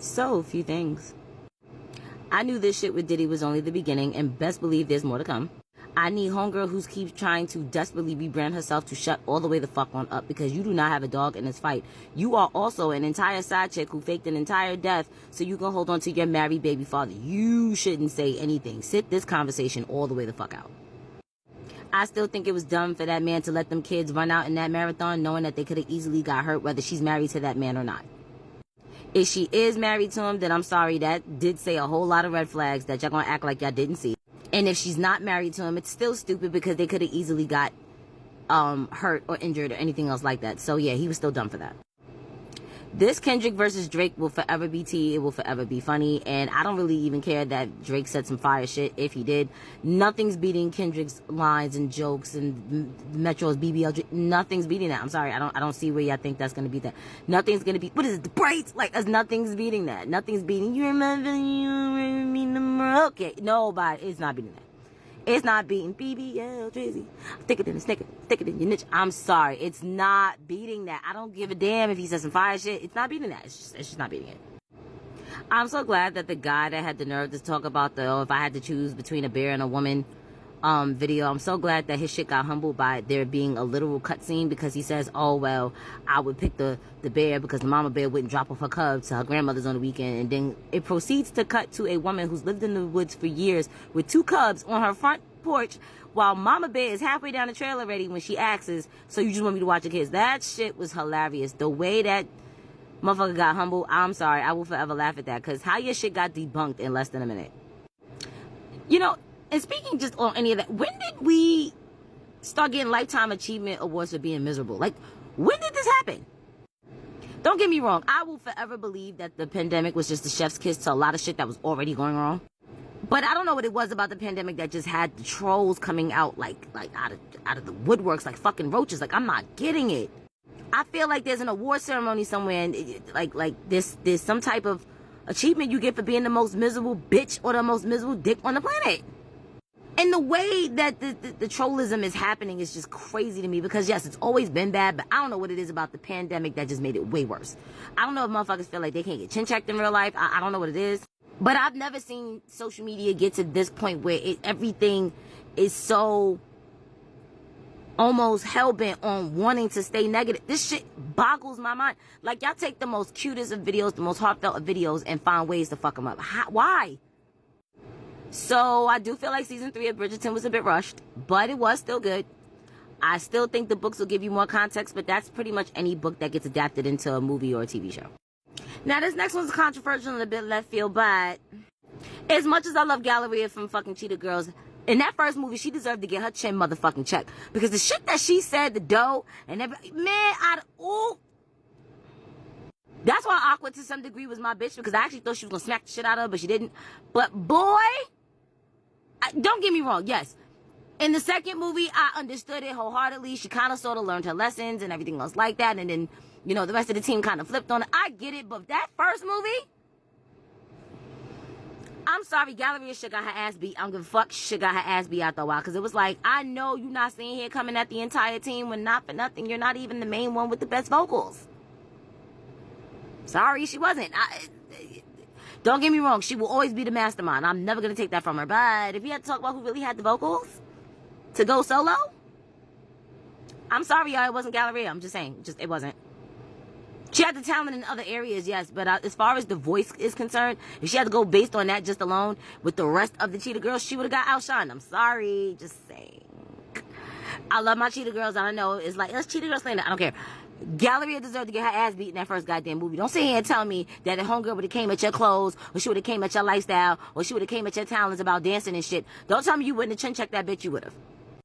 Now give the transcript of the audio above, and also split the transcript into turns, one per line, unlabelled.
So, a few things. I knew this shit with Diddy was only the beginning, and best believe there's more to come. I need homegirl who keeps trying to desperately rebrand herself to shut all the way the fuck on up, because you do not have a dog in this fight. You are also an entire side chick who faked an entire death so you can hold on to your married baby father. You shouldn't say anything. Sit this conversation all the way the fuck out. I still think it was dumb for that man to let them kids run out in that marathon knowing that they could have easily got hurt whether she's married to that man or not. If she is married to him, then I'm sorry, that did say a whole lot of red flags that y'all gonna act like y'all didn't see. And if she's not married to him, it's still stupid because they could have easily got hurt or injured or anything else like that. So yeah, he was still dumb for that. This Kendrick versus Drake will forever be tea. It will forever be funny. And I don't really even care that Drake said some fire shit if he did. Nothing's beating Kendrick's lines and jokes and Metro's BBL. Nothing's beating that. I'm sorry. I don't see where y'all think that's going to beat that. Nothing's going to beat. What is it? The braids? Like, nothing's beating that. Nothing's beating. You remember me number. Okay. Nobody. It's not beating that. It's not beating BBL Drizzy. Thicker than a snicker, thicker than your niche. I'm sorry. It's not beating that. I don't give a damn if he says some fire shit. It's not beating that. It's just not beating it. I'm so glad that the guy that had the nerve to talk about if I had to choose between a bear and a woman video, I'm so glad that his shit got humbled by there being a literal cutscene, because he says, oh, well, I would pick the bear because the mama bear wouldn't drop off her cubs to her grandmother's on the weekend. And then it proceeds to cut to a woman who's lived in the woods for years with 2 cubs on her front porch while mama bear is halfway down the trail already when she asks, so you just want me to watch your kids? That shit was hilarious. The way that motherfucker got humbled, I'm sorry, I will forever laugh at that, because how your shit got debunked in less than a minute. You know, and speaking just on any of that, when did we start getting Lifetime Achievement Awards for being miserable? Like, when did this happen? Don't get me wrong. I will forever believe that the pandemic was just the chef's kiss to a lot of shit that was already going wrong. But I don't know what it was about the pandemic that just had the trolls coming out like out of the woodworks like fucking roaches. Like, I'm not getting it. I feel like there's an award ceremony somewhere, and like there's some type of achievement you get for being the most miserable bitch or the most miserable dick on the planet. And the way that the trollism is happening is just crazy to me, because yes, it's always been bad, but I don't know what it is about the pandemic that just made it way worse. I don't know if motherfuckers feel like they can't get chin checked in real life. I don't know what it is. But I've never seen social media get to this point where everything is so almost hell-bent on wanting to stay negative. This shit boggles my mind. Like, y'all take the most cutest of videos, the most heartfelt of videos, and find ways to fuck them up. Why? So I do feel like season 3 of Bridgerton was a bit rushed, but it was still good. I still think the books will give you more context, but that's pretty much any book that gets adapted into a movie or a TV show. Now, this next one's controversial and a bit left field, but as much as I love Galleria from fucking Cheetah Girls, in that first movie, she deserved to get her chin motherfucking checked. Because the shit that she said, the dough, and that's why Awkward to some degree was my bitch, because I actually thought she was going to smack the shit out of her, but she didn't. But boy, don't get me wrong, yes. In the second movie, I understood it wholeheartedly. She kind of sort of learned her lessons and everything else like that. And then, you know, the rest of the team kind of flipped on it. I get it, but that first movie, I'm sorry, Galleria shit got her ass beat. I don't give a fuck. Shit got her ass beat after a while. Because it was like, I know you're not sitting here coming at the entire team when not for nothing, you're not even the main one with the best vocals. Sorry, she wasn't. Don't get me wrong, she will always be the mastermind. I'm never going to take that from her. But if you had to talk about who really had the vocals to go solo, I'm sorry, y'all, it wasn't Galleria. I'm just saying, it wasn't. She had the talent in other areas, yes, but as far as the voice is concerned, if she had to go based on that just alone with the rest of the Cheetah Girls, she would have got outshined. I'm sorry, just saying. I love my Cheetah Girls. I know it's like, let's Cheetah Girls slander. I don't care. Galleria deserved to get her ass beat in that first goddamn movie. Don't sit here and tell me that a homegirl would have came at your clothes, or she would have came at your lifestyle, or she would have came at your talents about dancing and shit. Don't tell me you wouldn't have chin checked that bitch. You would have.